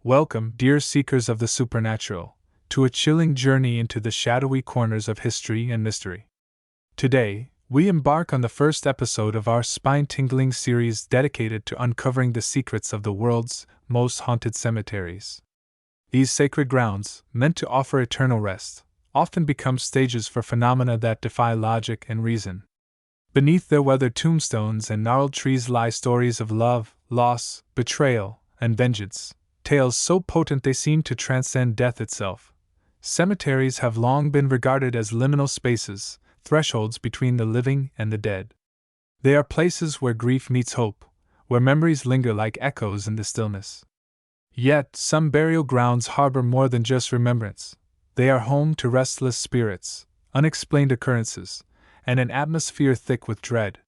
Welcome, dear seekers of the supernatural, to a chilling journey into the shadowy corners of history and mystery. Today, we embark on the first episode of our spine-tingling series dedicated to uncovering the secrets of the world's most haunted cemeteries. These sacred grounds, meant to offer eternal rest, often become stages for phenomena that defy logic and reason. Beneath their weathered tombstones and gnarled trees lie stories of love, loss, betrayal, and vengeance, tales so potent they seem to transcend death itself. Cemeteries have long been regarded as liminal spaces, thresholds between the living and the dead. They are places where grief meets hope, where memories linger like echoes in the stillness. Yet, some burial grounds harbor more than just remembrance. They are home to restless spirits, unexplained occurrences, and an atmosphere thick with dread.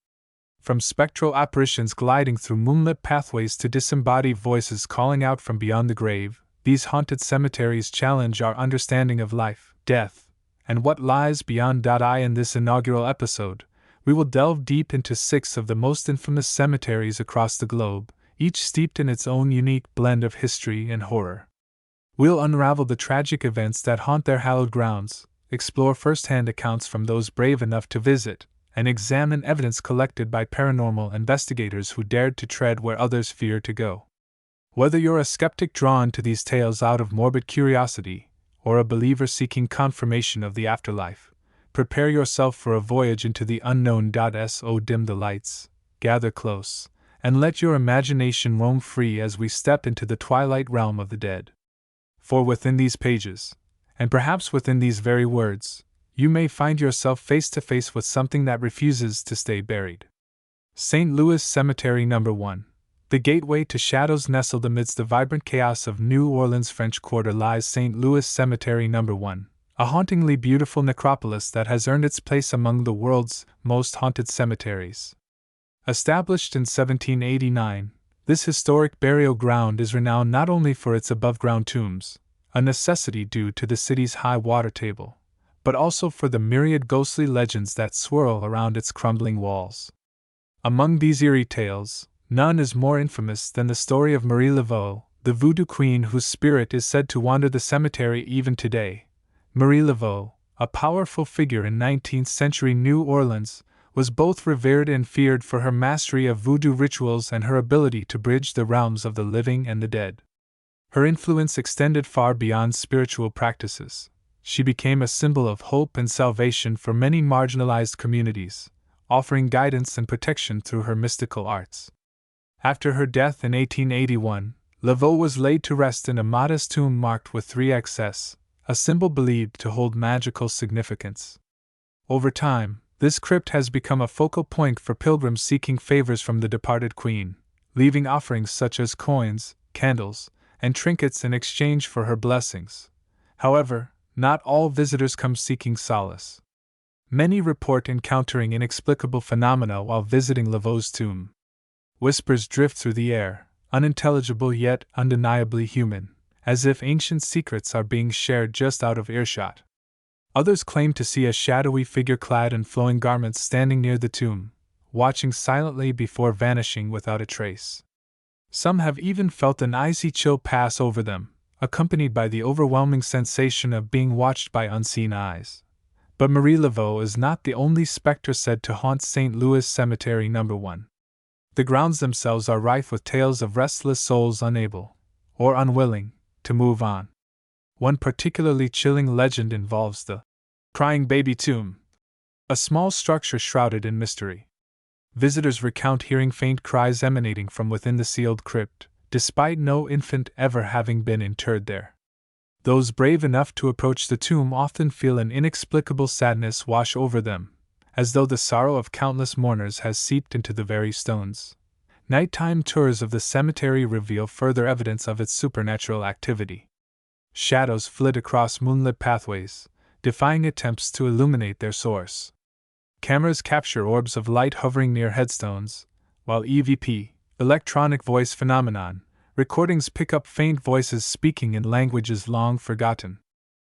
From spectral apparitions gliding through moonlit pathways to disembodied voices calling out from beyond the grave, these haunted cemeteries challenge our understanding of life, death, and what lies beyond. In this inaugural episode, we will delve deep into 6 of the most infamous cemeteries across the globe, each steeped in its own unique blend of history and horror. We'll unravel the tragic events that haunt their hallowed grounds, explore first-hand accounts from those brave enough to visit, and examine evidence collected by paranormal investigators who dared to tread where others feared to go. Whether you're a skeptic drawn to these tales out of morbid curiosity, or a believer seeking confirmation of the afterlife, prepare yourself for a voyage into the unknown. So dim the lights, gather close, and let your imagination roam free as we step into the twilight realm of the dead. For within these pages, and perhaps within these very words, you may find yourself face to face with something that refuses to stay buried. St. Louis Cemetery No. 1. The gateway to shadows nestled amidst the vibrant chaos of New Orleans' French Quarter lies St. Louis Cemetery No. 1, a hauntingly beautiful necropolis that has earned its place among the world's most haunted cemeteries. Established in 1789, this historic burial ground is renowned not only for its above-ground tombs, a necessity due to the city's high water table, but also for the myriad ghostly legends that swirl around its crumbling walls. Among these eerie tales, none is more infamous than the story of Marie Laveau, the voodoo queen whose spirit is said to wander the cemetery even today. Marie Laveau, a powerful figure in 19th-century New Orleans, was both revered and feared for her mastery of voodoo rituals and her ability to bridge the realms of the living and the dead. Her influence extended far beyond spiritual practices. She became a symbol of hope and salvation for many marginalized communities, offering guidance and protection through her mystical arts. After her death in 1881, Laveau was laid to rest in a modest tomb marked with 3XS, a symbol believed to hold magical significance. Over time, this crypt has become a focal point for pilgrims seeking favors from the departed queen, leaving offerings such as coins, candles, and trinkets in exchange for her blessings. However, not all visitors come seeking solace. Many report encountering inexplicable phenomena while visiting Laveau's tomb. Whispers drift through the air, unintelligible yet undeniably human, as if ancient secrets are being shared just out of earshot. Others claim to see a shadowy figure clad in flowing garments standing near the tomb, watching silently before vanishing without a trace. Some have even felt an icy chill pass over them, accompanied by the overwhelming sensation of being watched by unseen eyes. But Marie Laveau is not the only specter said to haunt St. Louis Cemetery No. 1. The grounds themselves are rife with tales of restless souls unable, or unwilling, to move on. One particularly chilling legend involves the Crying Baby Tomb, a small structure shrouded in mystery. Visitors recount hearing faint cries emanating from within the sealed crypt, despite no infant ever having been interred there. Those brave enough to approach the tomb often feel an inexplicable sadness wash over them, as though the sorrow of countless mourners has seeped into the very stones. Nighttime tours of the cemetery reveal further evidence of its supernatural activity. Shadows flit across moonlit pathways, defying attempts to illuminate their source. Cameras capture orbs of light hovering near headstones, while EVP, electronic voice phenomenon, recordings pick up faint voices speaking in languages long forgotten.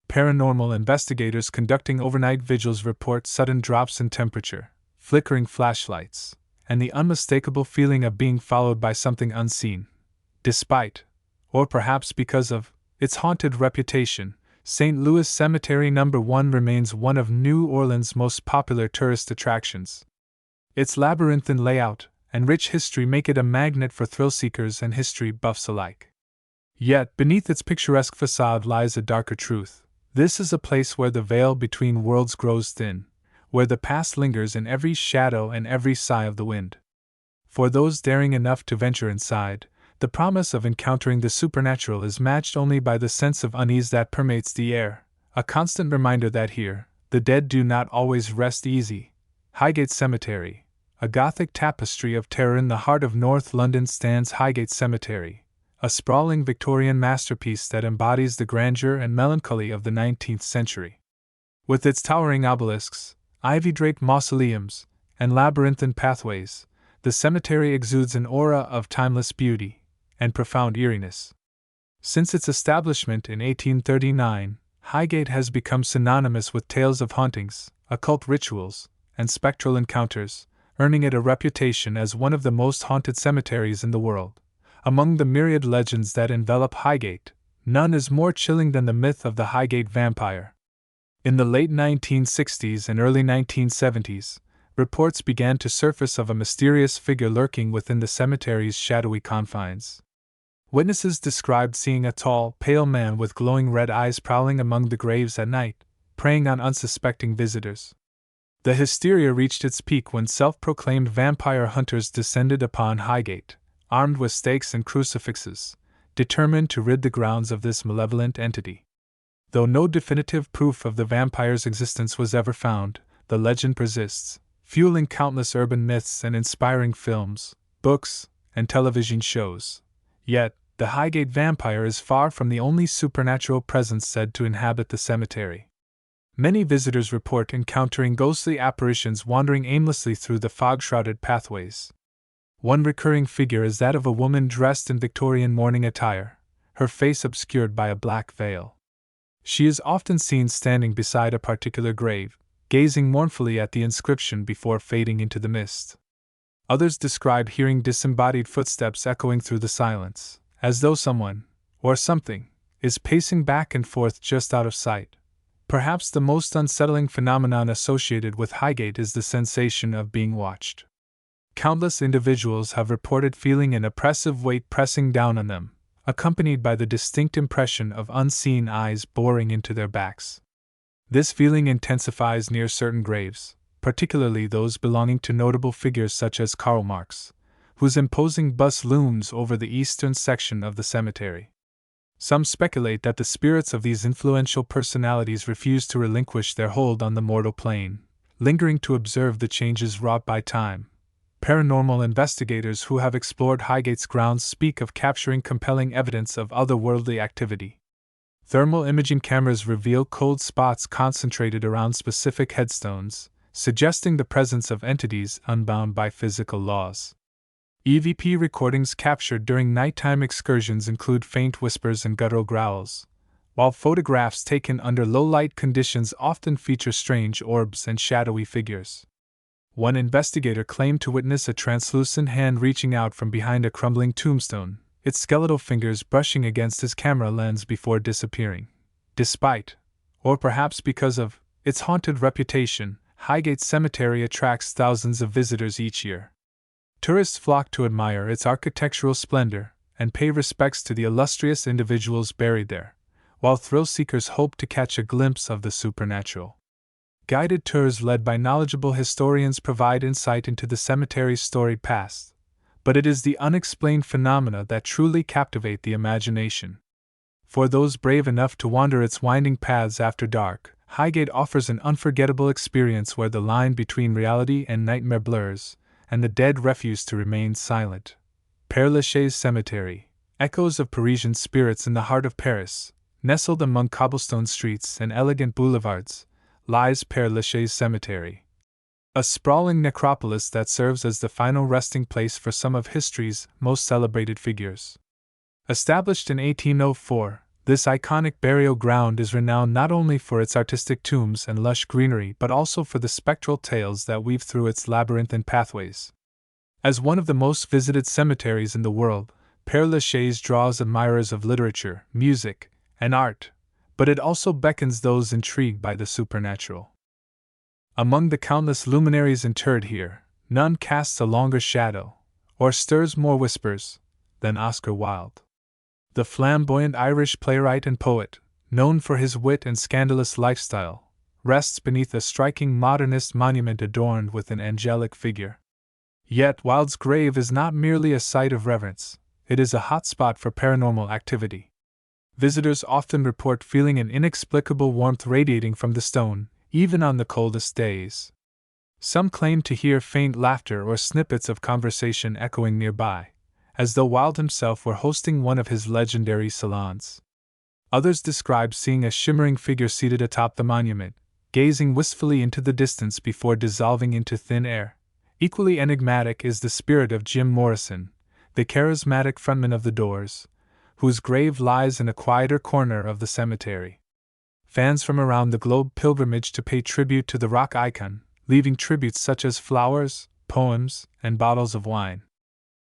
Paranormal investigators conducting overnight vigils report sudden drops in temperature, flickering flashlights, and the unmistakable feeling of being followed by something unseen. Despite or perhaps because of its haunted reputation, St. Louis Cemetery No. 1 remains one of New Orleans' most popular tourist attractions. Its labyrinthine layout and rich history make it a magnet for thrill-seekers and history buffs alike. Yet, beneath its picturesque facade lies a darker truth. This is a place where the veil between worlds grows thin, where the past lingers in every shadow and every sigh of the wind. For those daring enough to venture inside, the promise of encountering the supernatural is matched only by the sense of unease that permeates the air, a constant reminder that here, the dead do not always rest easy. Highgate Cemetery, a Gothic tapestry of terror in the heart of North London, stands Highgate Cemetery, a sprawling Victorian masterpiece that embodies the grandeur and melancholy of the 19th century. With its towering obelisks, ivy-draped mausoleums, and labyrinthine pathways, the cemetery exudes an aura of timeless beauty and profound eeriness. Since its establishment in 1839, Highgate has become synonymous with tales of hauntings, occult rituals, and spectral encounters, earning it a reputation as one of the most haunted cemeteries in the world. Among the myriad legends that envelop Highgate, none is more chilling than the myth of the Highgate vampire. In the late 1960s and early 1970s, reports began to surface of a mysterious figure lurking within the cemetery's shadowy confines. Witnesses described seeing a tall, pale man with glowing red eyes prowling among the graves at night, preying on unsuspecting visitors. The hysteria reached its peak when self-proclaimed vampire hunters descended upon Highgate, armed with stakes and crucifixes, determined to rid the grounds of this malevolent entity. Though no definitive proof of the vampire's existence was ever found, the legend persists, fueling countless urban myths and inspiring films, books, and television shows. Yet, the Highgate vampire is far from the only supernatural presence said to inhabit the cemetery. Many visitors report encountering ghostly apparitions wandering aimlessly through the fog-shrouded pathways. One recurring figure is that of a woman dressed in Victorian mourning attire, her face obscured by a black veil. She is often seen standing beside a particular grave, gazing mournfully at the inscription before fading into the mist. Others describe hearing disembodied footsteps echoing through the silence, as though someone, or something, is pacing back and forth just out of sight. Perhaps the most unsettling phenomenon associated with Highgate is the sensation of being watched. Countless individuals have reported feeling an oppressive weight pressing down on them, accompanied by the distinct impression of unseen eyes boring into their backs. This feeling intensifies near certain graves, particularly those belonging to notable figures such as Karl Marx, whose imposing bust looms over the eastern section of the cemetery. Some speculate that the spirits of these influential personalities refuse to relinquish their hold on the mortal plane, lingering to observe the changes wrought by time. Paranormal investigators who have explored Highgate's grounds speak of capturing compelling evidence of otherworldly activity. Thermal imaging cameras reveal cold spots concentrated around specific headstones, suggesting the presence of entities unbound by physical laws. EVP recordings captured during nighttime excursions include faint whispers and guttural growls, while photographs taken under low-light conditions often feature strange orbs and shadowy figures. One investigator claimed to witness a translucent hand reaching out from behind a crumbling tombstone, its skeletal fingers brushing against his camera lens before disappearing. Despite, or perhaps because of, its haunted reputation, Highgate Cemetery attracts thousands of visitors each year. Tourists flock to admire its architectural splendor and pay respects to the illustrious individuals buried there, while thrill-seekers hope to catch a glimpse of the supernatural. Guided tours led by knowledgeable historians provide insight into the cemetery's storied past, but it is the unexplained phenomena that truly captivate the imagination. For those brave enough to wander its winding paths after dark, Highgate offers an unforgettable experience where the line between reality and nightmare blurs, and the dead refuse to remain silent. Père Lachaise Cemetery, echoes of Parisian spirits in the heart of Paris, nestled among cobblestone streets and elegant boulevards, lies Père Lachaise Cemetery, a sprawling necropolis that serves as the final resting place for some of history's most celebrated figures. Established in 1804, this iconic burial ground is renowned not only for its artistic tombs and lush greenery but also for the spectral tales that weave through its labyrinthine pathways. As one of the most visited cemeteries in the world, Père Lachaise draws admirers of literature, music, and art, but it also beckons those intrigued by the supernatural. Among the countless luminaries interred here, none casts a longer shadow, or stirs more whispers, than Oscar Wilde. The flamboyant Irish playwright and poet, known for his wit and scandalous lifestyle, rests beneath a striking modernist monument adorned with an angelic figure. Yet Wilde's grave is not merely a site of reverence, it is a hotspot for paranormal activity. Visitors often report feeling an inexplicable warmth radiating from the stone, even on the coldest days. Some claim to hear faint laughter or snippets of conversation echoing nearby, as though Wilde himself were hosting one of his legendary salons. Others describe seeing a shimmering figure seated atop the monument, gazing wistfully into the distance before dissolving into thin air. Equally enigmatic is the spirit of Jim Morrison, the charismatic frontman of The Doors, whose grave lies in a quieter corner of the cemetery. Fans from around the globe pilgrimage to pay tribute to the rock icon, leaving tributes such as flowers, poems, and bottles of wine.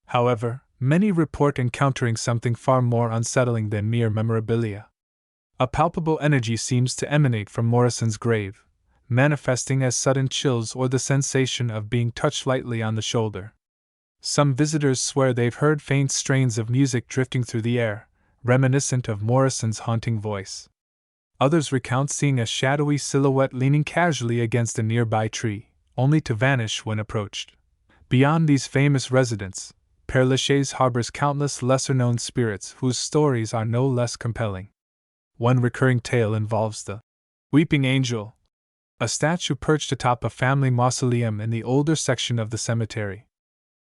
However, many report encountering something far more unsettling than mere memorabilia. A palpable energy seems to emanate from Morrison's grave, manifesting as sudden chills or the sensation of being touched lightly on the shoulder. Some visitors swear they've heard faint strains of music drifting through the air, reminiscent of Morrison's haunting voice. Others recount seeing a shadowy silhouette leaning casually against a nearby tree, only to vanish when approached. Beyond these famous residents, Père Lachaise harbors countless lesser-known spirits whose stories are no less compelling. One recurring tale involves the Weeping Angel, a statue perched atop a family mausoleum in the older section of the cemetery.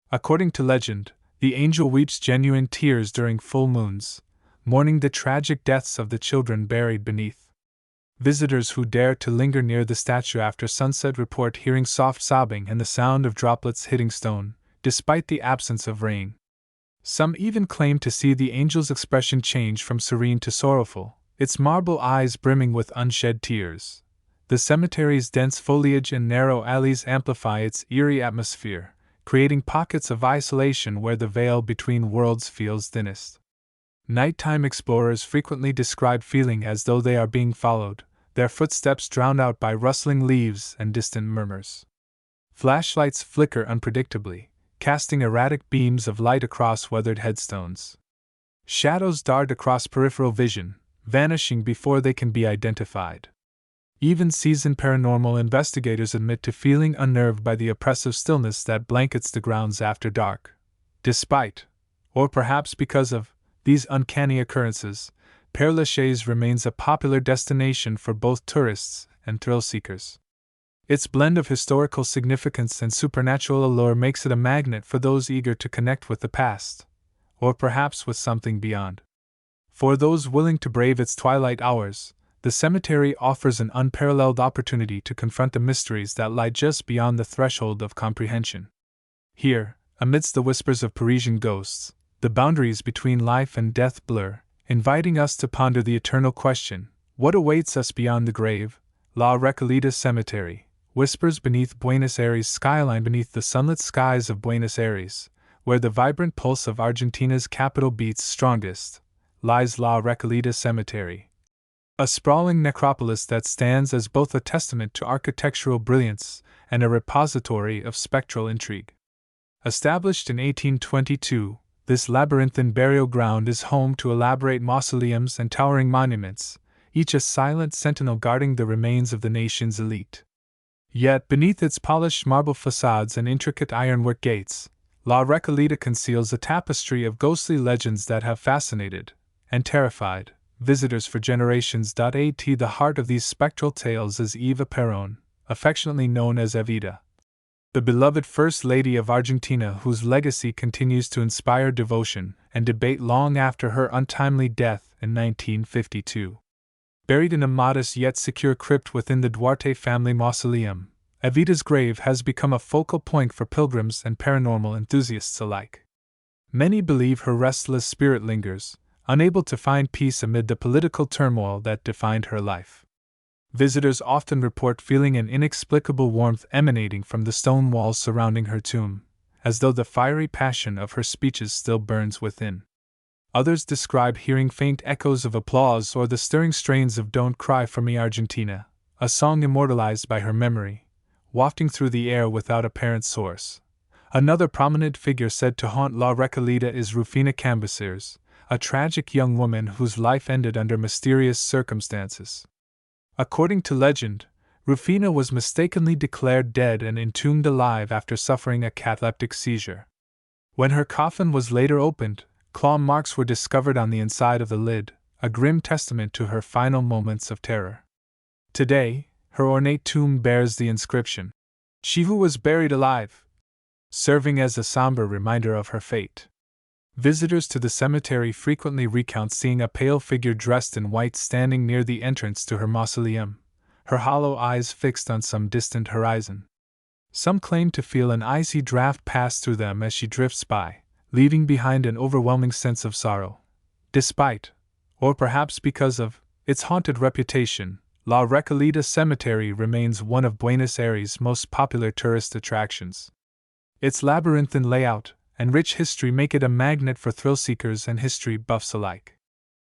According to legend, the angel weeps genuine tears during full moons, mourning the tragic deaths of the children buried beneath. Visitors who dare to linger near the statue after sunset report hearing soft sobbing and the sound of droplets hitting stone, despite the absence of rain. Some even claim to see the angel's expression change from serene to sorrowful, its marble eyes brimming with unshed tears. The cemetery's dense foliage and narrow alleys amplify its eerie atmosphere, creating pockets of isolation where the veil between worlds feels thinnest. Nighttime explorers frequently describe feeling as though they are being followed, their footsteps drowned out by rustling leaves and distant murmurs. Flashlights flicker unpredictably, casting erratic beams of light across weathered headstones. Shadows dart across peripheral vision, vanishing before they can be identified. Even seasoned paranormal investigators admit to feeling unnerved by the oppressive stillness that blankets the grounds after dark. Despite, or perhaps because of, these uncanny occurrences, Père Lachaise remains a popular destination for both tourists and thrill-seekers. Its blend of historical significance and supernatural allure makes it a magnet for those eager to connect with the past, or perhaps with something beyond. For those willing to brave its twilight hours, the cemetery offers an unparalleled opportunity to confront the mysteries that lie just beyond the threshold of comprehension. Here, amidst the whispers of Parisian ghosts, the boundaries between life and death blur, inviting us to ponder the eternal question, what awaits us beyond the grave? La Recoleta Cemetery, whispers beneath Buenos Aires' skyline beneath the sunlit skies of Buenos Aires, where the vibrant pulse of Argentina's capital beats strongest, lies La Recoleta Cemetery, a sprawling necropolis that stands as both a testament to architectural brilliance and a repository of spectral intrigue. Established in 1822, this labyrinthine burial ground is home to elaborate mausoleums and towering monuments, each a silent sentinel guarding the remains of the nation's elite. Yet beneath its polished marble facades and intricate ironwork gates, La Recoleta conceals a tapestry of ghostly legends that have fascinated and terrified visitors for generations. At the heart of these spectral tales is Eva Perón, affectionately known as Evita, the beloved First Lady of Argentina whose legacy continues to inspire devotion and debate long after her untimely death in 1952. Buried in a modest yet secure crypt within the Duarte family mausoleum, Evita's grave has become a focal point for pilgrims and paranormal enthusiasts alike. Many believe her restless spirit lingers, unable to find peace amid the political turmoil that defined her life. Visitors often report feeling an inexplicable warmth emanating from the stone walls surrounding her tomb, as though the fiery passion of her speeches still burns within. Others describe hearing faint echoes of applause or the stirring strains of Don't Cry for Me Argentina, a song immortalized by her memory, wafting through the air without apparent source. Another prominent figure said to haunt La Recoleta is Rufina Cambaceres, a tragic young woman whose life ended under mysterious circumstances. According to legend, Rufina was mistakenly declared dead and entombed alive after suffering a cataleptic seizure. When her coffin was later opened, claw marks were discovered on the inside of the lid, a grim testament to her final moments of terror. Today, her ornate tomb bears the inscription, "She who was buried alive," serving as a somber reminder of her fate. Visitors to the cemetery frequently recount seeing a pale figure dressed in white standing near the entrance to her mausoleum, her hollow eyes fixed on some distant horizon. Some claim to feel an icy draft pass through them as she drifts by, leaving behind an overwhelming sense of sorrow. Despite, or perhaps because of, its haunted reputation, La Recoleta Cemetery remains one of Buenos Aires' most popular tourist attractions. Its labyrinthine layout and rich history make it a magnet for thrill-seekers and history buffs alike.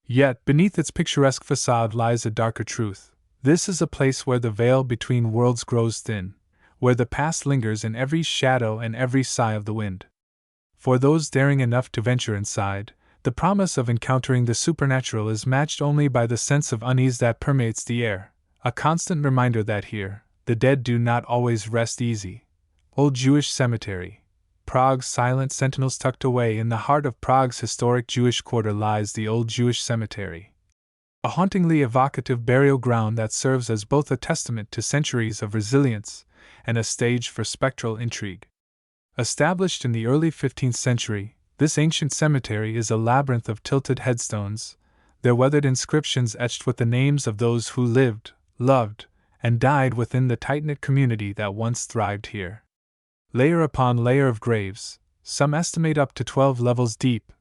Yet, beneath its picturesque facade lies a darker truth. This is a place where the veil between worlds grows thin, where the past lingers in every shadow and every sigh of the wind. For those daring enough to venture inside, the promise of encountering the supernatural is matched only by the sense of unease that permeates the air, a constant reminder that here, the dead do not always rest easy. Old Jewish Cemetery, Prague's silent sentinels. Tucked away in the heart of Prague's historic Jewish quarter lies the Old Jewish Cemetery, a hauntingly evocative burial ground that serves as both a testament to centuries of resilience and a stage for spectral intrigue. Established in the early 15th century, this ancient cemetery is a labyrinth of tilted headstones, their weathered inscriptions etched with the names of those who lived, loved, and died within the tight-knit community that once thrived here. Layer upon layer of graves, some estimate up to 12 levels deep,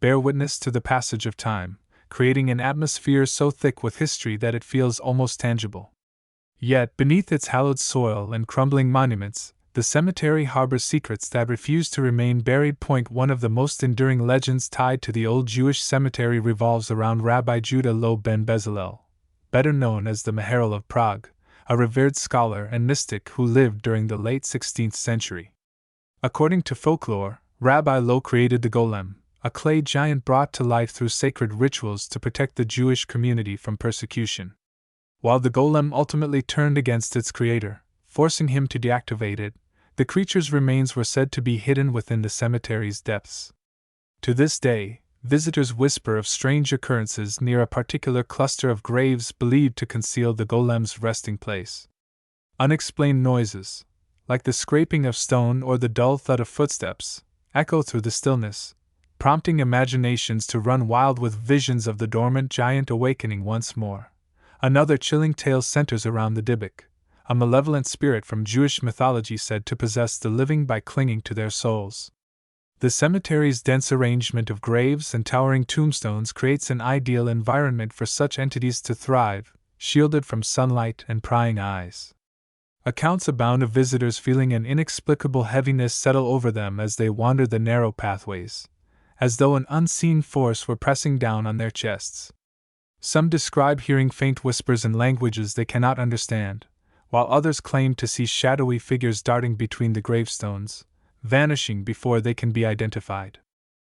bear witness to the passage of time, creating an atmosphere so thick with history that it feels almost tangible. Yet, beneath its hallowed soil and crumbling monuments, the cemetery harbors secrets that refuse to remain buried. One of the most enduring legends tied to the Old Jewish Cemetery revolves around Rabbi Judah Loeb ben Bezalel, better known as the Maharal of Prague, a revered scholar and mystic who lived during the late 16th century. According to folklore, Rabbi Loeb created the golem, a clay giant brought to life through sacred rituals to protect the Jewish community from persecution. While the golem ultimately turned against its creator, forcing him to deactivate it, the creature's remains were said to be hidden within the cemetery's depths. To this day, visitors whisper of strange occurrences near a particular cluster of graves believed to conceal the golem's resting place. Unexplained noises, like the scraping of stone or the dull thud of footsteps, echo through the stillness, prompting imaginations to run wild with visions of the dormant giant awakening once more. Another chilling tale centers around the Dybbuk, a malevolent spirit from Jewish mythology said to possess the living by clinging to their souls. The cemetery's dense arrangement of graves and towering tombstones creates an ideal environment for such entities to thrive, shielded from sunlight and prying eyes. Accounts abound of visitors feeling an inexplicable heaviness settle over them as they wander the narrow pathways, as though an unseen force were pressing down on their chests. Some describe hearing faint whispers in languages they cannot understand, while others claim to see shadowy figures darting between the gravestones, vanishing before they can be identified.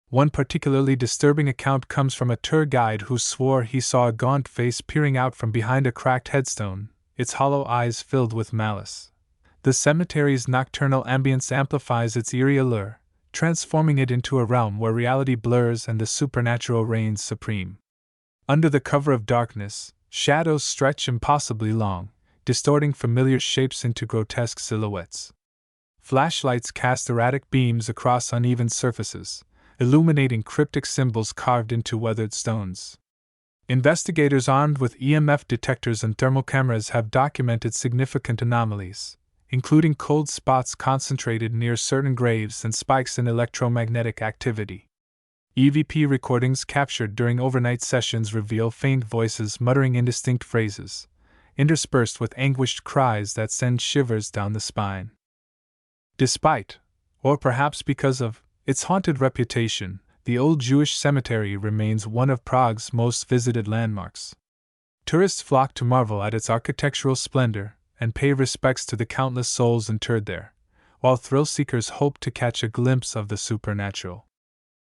One particularly disturbing account comes from a tour guide who swore he saw a gaunt face peering out from behind a cracked headstone, its hollow eyes filled with malice. The cemetery's nocturnal ambience amplifies its eerie allure, transforming it into a realm where reality blurs and the supernatural reigns supreme. Under the cover of darkness, shadows stretch impossibly long, distorting familiar shapes into grotesque silhouettes. Flashlights cast erratic beams across uneven surfaces, illuminating cryptic symbols carved into weathered stones. Investigators armed with EMF detectors and thermal cameras have documented significant anomalies, including cold spots concentrated near certain graves and spikes in electromagnetic activity. EVP recordings captured during overnight sessions reveal faint voices muttering indistinct phrases, interspersed with anguished cries that send shivers down the spine. Despite, or perhaps because of, its haunted reputation, the Old Jewish Cemetery remains one of Prague's most visited landmarks. Tourists flock to marvel at its architectural splendor and pay respects to the countless souls interred there, while thrill-seekers hope to catch a glimpse of the supernatural.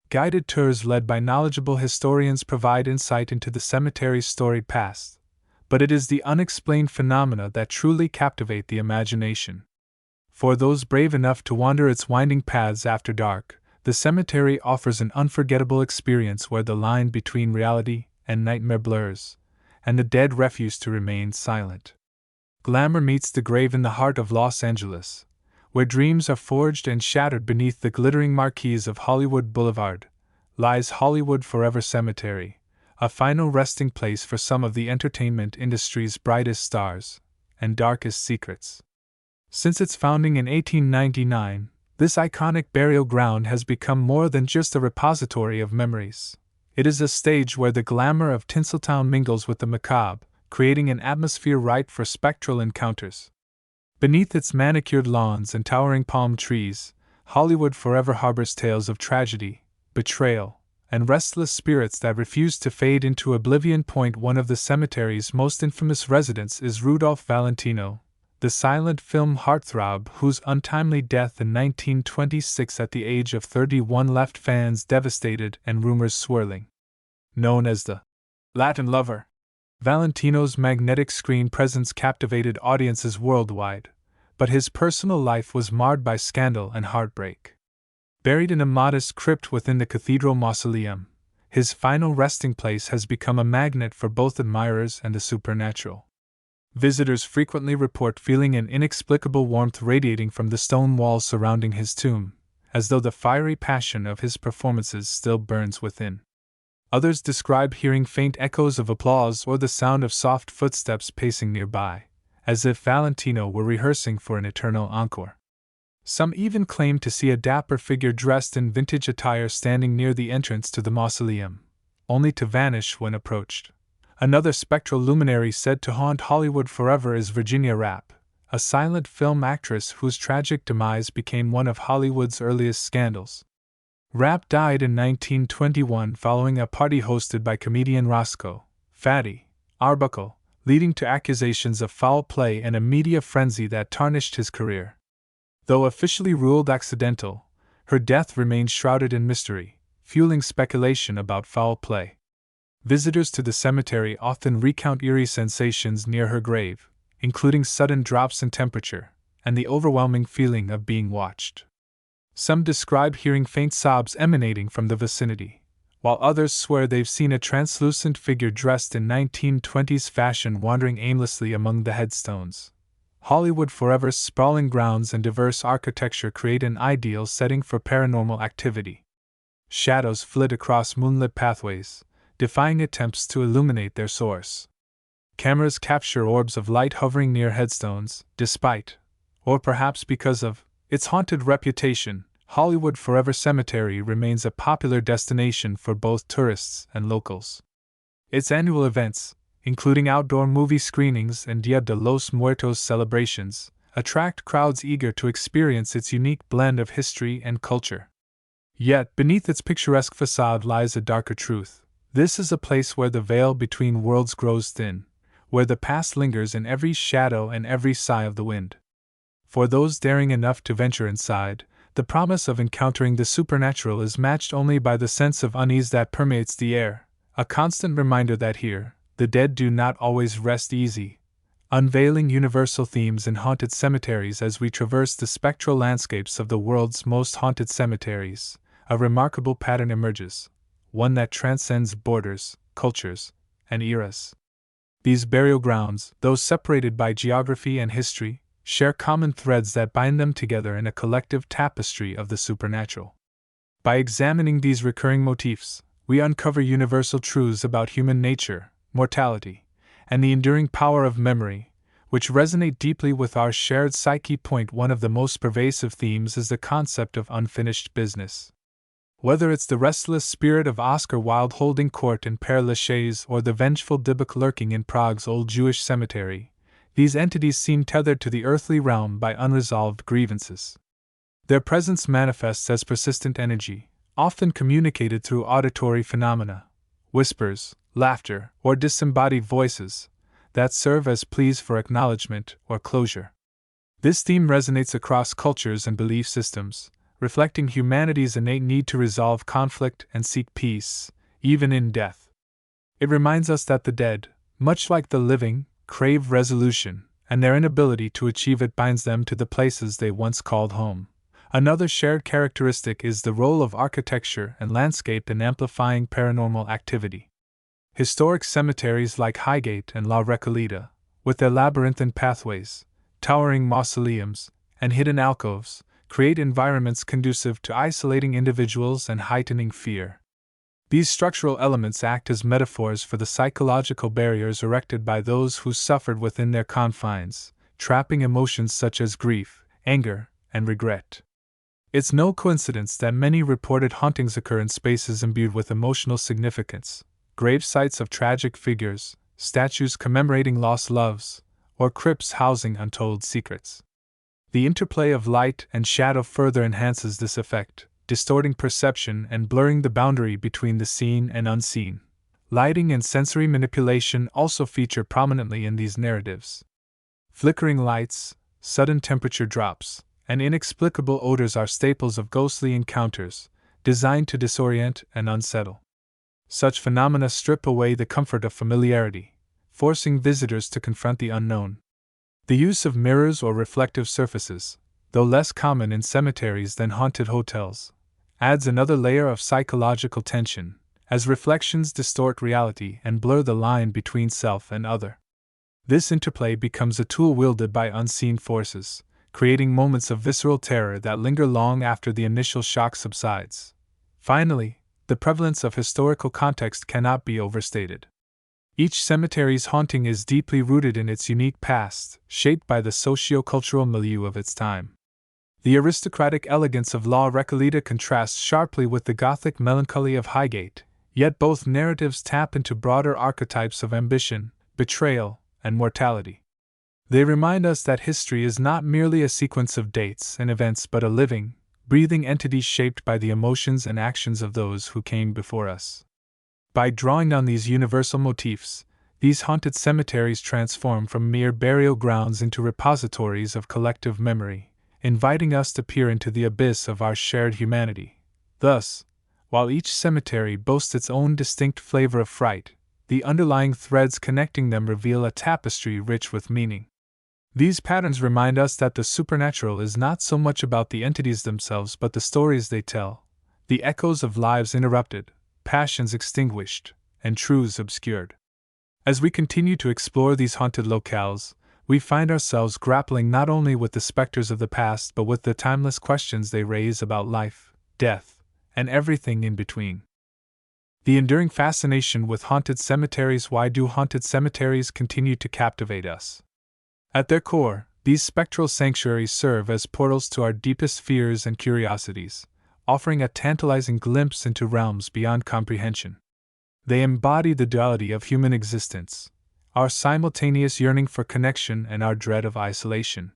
Guided tours led by knowledgeable historians provide insight into the cemetery's storied past, but it is the unexplained phenomena that truly captivate the imagination. For those brave enough to wander its winding paths after dark, the cemetery offers an unforgettable experience where the line between reality and nightmare blurs, and the dead refuse to remain silent. Glamour meets the grave in the heart of Los Angeles, where dreams are forged and shattered beneath the glittering marquees of Hollywood Boulevard, lies Hollywood Forever Cemetery, a final resting place for some of the entertainment industry's brightest stars and darkest secrets. Since its founding in 1899, this iconic burial ground has become more than just a repository of memories. It is a stage where the glamour of Tinseltown mingles with the macabre, creating an atmosphere ripe for spectral encounters. Beneath its manicured lawns and towering palm trees, Hollywood forever harbors tales of tragedy, betrayal, and restless spirits that refuse to fade into oblivion. One of the cemetery's most infamous residents is Rudolph Valentino, the silent film heartthrob whose untimely death in 1926 at the age of 31 left fans devastated and rumors swirling. Known as the Latin Lover, Valentino's magnetic screen presence captivated audiences worldwide, but his personal life was marred by scandal and heartbreak. Buried in a modest crypt within the cathedral mausoleum, his final resting place has become a magnet for both admirers and the supernatural. Visitors frequently report feeling an inexplicable warmth radiating from the stone walls surrounding his tomb, as though the fiery passion of his performances still burns within. Others describe hearing faint echoes of applause or the sound of soft footsteps pacing nearby, as if Valentino were rehearsing for an eternal encore. Some even claim to see a dapper figure dressed in vintage attire standing near the entrance to the mausoleum, only to vanish when approached. Another spectral luminary said to haunt Hollywood forever is Virginia Rappe, a silent film actress whose tragic demise became one of Hollywood's earliest scandals. Rappe died in 1921 following a party hosted by comedian Roscoe Fatty Arbuckle, leading to accusations of foul play and a media frenzy that tarnished his career. Though officially ruled accidental, her death remains shrouded in mystery, fueling speculation about foul play. Visitors to the cemetery often recount eerie sensations near her grave, including sudden drops in temperature and the overwhelming feeling of being watched. Some describe hearing faint sobs emanating from the vicinity, while others swear they've seen a translucent figure dressed in 1920s fashion wandering aimlessly among the headstones. Hollywood Forever's sprawling grounds and diverse architecture create an ideal setting for paranormal activity. Shadows flit across moonlit pathways, defying attempts to illuminate their source. Cameras capture orbs of light hovering near headstones, despite, or perhaps because of, its haunted reputation. Hollywood Forever Cemetery remains a popular destination for both tourists and locals. Its annual events, including outdoor movie screenings and Dia de los Muertos celebrations, attract crowds eager to experience its unique blend of history and culture. Yet, beneath its picturesque facade lies a darker truth. This is a place where the veil between worlds grows thin, where the past lingers in every shadow and every sigh of the wind. For those daring enough to venture inside, the promise of encountering the supernatural is matched only by the sense of unease that permeates the air, a constant reminder that here, the dead do not always rest easy. Unveiling universal themes in haunted cemeteries as we traverse the spectral landscapes of the world's most haunted cemeteries, a remarkable pattern emerges, one that transcends borders, cultures, and eras. These burial grounds, though separated by geography and history, share common threads that bind them together in a collective tapestry of the supernatural. By examining these recurring motifs, we uncover universal truths about human nature, mortality, and the enduring power of memory, which resonate deeply with our shared psyche. One of the most pervasive themes is the concept of unfinished business. Whether it's the restless spirit of Oscar Wilde holding court in Père Lachaise or the vengeful Dybbuk lurking in Prague's old Jewish cemetery, these entities seem tethered to the earthly realm by unresolved grievances. Their presence manifests as persistent energy, often communicated through auditory phenomena, whispers, laughter, or disembodied voices, that serve as pleas for acknowledgement or closure. This theme resonates across cultures and belief systems, reflecting humanity's innate need to resolve conflict and seek peace, even in death. It reminds us that the dead, much like the living, crave resolution, and their inability to achieve it binds them to the places they once called home. Another shared characteristic is the role of architecture and landscape in amplifying paranormal activity. Historic cemeteries like Highgate and La Recoleta, with their labyrinthine pathways, towering mausoleums, and hidden alcoves, create environments conducive to isolating individuals and heightening fear. These structural elements act as metaphors for the psychological barriers erected by those who suffered within their confines, trapping emotions such as grief, anger, and regret. It's no coincidence that many reported hauntings occur in spaces imbued with emotional significance, grave sites of tragic figures, statues commemorating lost loves, or crypts housing untold secrets. The interplay of light and shadow further enhances this effect, distorting perception and blurring the boundary between the seen and unseen. Lighting and sensory manipulation also feature prominently in these narratives. Flickering lights, sudden temperature drops, and inexplicable odors are staples of ghostly encounters, designed to disorient and unsettle. Such phenomena strip away the comfort of familiarity, forcing visitors to confront the unknown. The use of mirrors or reflective surfaces, though less common in cemeteries than haunted hotels, adds another layer of psychological tension, as reflections distort reality and blur the line between self and other. This interplay becomes a tool wielded by unseen forces, creating moments of visceral terror that linger long after the initial shock subsides. Finally, the prevalence of historical context cannot be overstated. Each cemetery's haunting is deeply rooted in its unique past, shaped by the socio-cultural milieu of its time. The aristocratic elegance of La Recoleta contrasts sharply with the Gothic melancholy of Highgate, yet both narratives tap into broader archetypes of ambition, betrayal, and mortality. They remind us that history is not merely a sequence of dates and events but a living, breathing entity shaped by the emotions and actions of those who came before us. By drawing on these universal motifs, these haunted cemeteries transform from mere burial grounds into repositories of collective memory, inviting us to peer into the abyss of our shared humanity. Thus, while each cemetery boasts its own distinct flavor of fright, the underlying threads connecting them reveal a tapestry rich with meaning. These patterns remind us that the supernatural is not so much about the entities themselves but the stories they tell, the echoes of lives interrupted, passions extinguished, and truths obscured. As we continue to explore these haunted locales, we find ourselves grappling not only with the specters of the past but with the timeless questions they raise about life, death, and everything in between. The enduring fascination with haunted cemeteries. Why do haunted cemeteries continue to captivate us? At their core, these spectral sanctuaries serve as portals to our deepest fears and curiosities, offering a tantalizing glimpse into realms beyond comprehension. They embody the duality of human existence, our simultaneous yearning for connection and our dread of isolation.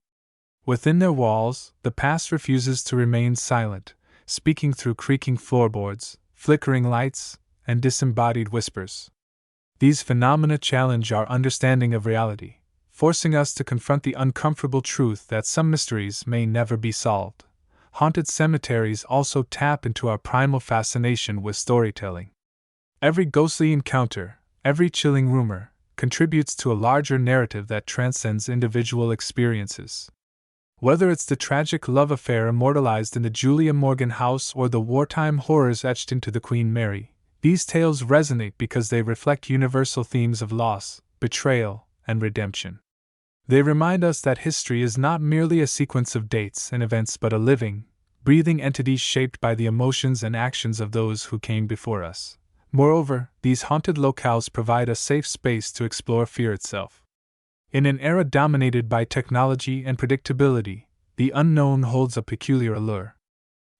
Within their walls, the past refuses to remain silent, speaking through creaking floorboards, flickering lights, and disembodied whispers. These phenomena challenge our understanding of reality, forcing us to confront the uncomfortable truth that some mysteries may never be solved. Haunted cemeteries also tap into our primal fascination with storytelling. Every ghostly encounter, every chilling rumor, contributes to a larger narrative that transcends individual experiences. Whether it's the tragic love affair immortalized in the Julia Morgan house or the wartime horrors etched into the Queen Mary, these tales resonate because they reflect universal themes of loss, betrayal, and redemption. They remind us that history is not merely a sequence of dates and events but a living, breathing entity shaped by the emotions and actions of those who came before us. Moreover, these haunted locales provide a safe space to explore fear itself. In an era dominated by technology and predictability, the unknown holds a peculiar allure.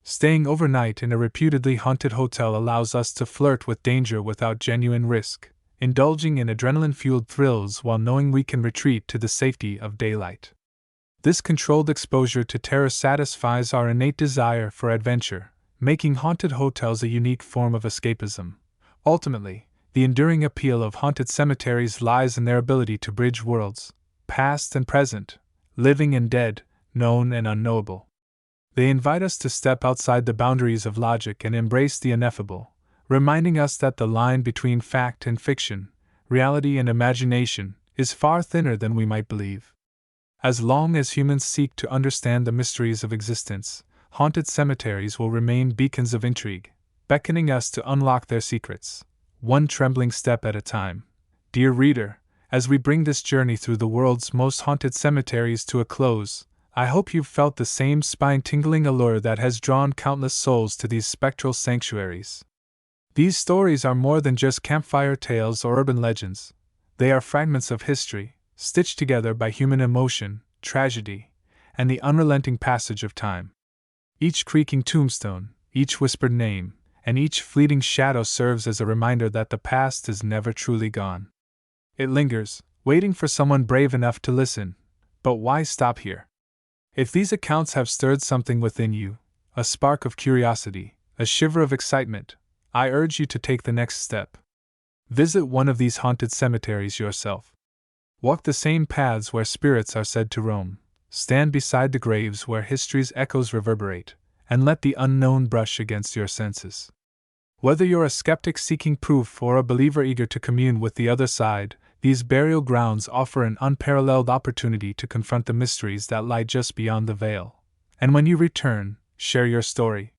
Staying overnight in a reputedly haunted hotel allows us to flirt with danger without genuine risk, indulging in adrenaline-fueled thrills while knowing we can retreat to the safety of daylight. This controlled exposure to terror satisfies our innate desire for adventure, making haunted hotels a unique form of escapism. Ultimately, the enduring appeal of haunted cemeteries lies in their ability to bridge worlds, past and present, living and dead, known and unknowable. They invite us to step outside the boundaries of logic and embrace the ineffable, reminding us that the line between fact and fiction, reality and imagination, is far thinner than we might believe. As long as humans seek to understand the mysteries of existence, haunted cemeteries will remain beacons of intrigue, beckoning us to unlock their secrets, one trembling step at a time. Dear reader, as we bring this journey through the world's most haunted cemeteries to a close, I hope you've felt the same spine-tingling allure that has drawn countless souls to these spectral sanctuaries. These stories are more than just campfire tales or urban legends. They are fragments of history, stitched together by human emotion, tragedy, and the unrelenting passage of time. Each creaking tombstone, each whispered name, and each fleeting shadow serves as a reminder that the past is never truly gone. It lingers, waiting for someone brave enough to listen. But why stop here? If these accounts have stirred something within you, a spark of curiosity, a shiver of excitement, I urge you to take the next step. Visit one of these haunted cemeteries yourself. Walk the same paths where spirits are said to roam. Stand beside the graves where history's echoes reverberate, and let the unknown brush against your senses. Whether you're a skeptic seeking proof or a believer eager to commune with the other side, these burial grounds offer an unparalleled opportunity to confront the mysteries that lie just beyond the veil. And when you return, share your story.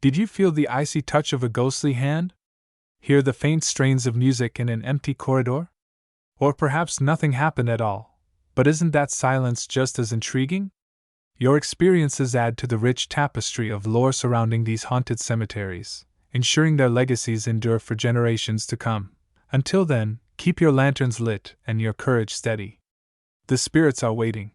Did you feel the icy touch of a ghostly hand? Hear the faint strains of music in an empty corridor? Or perhaps nothing happened at all, but isn't that silence just as intriguing? Your experiences add to the rich tapestry of lore surrounding these haunted cemeteries, ensuring their legacies endure for generations to come. Until then, keep your lanterns lit and your courage steady. The spirits are waiting.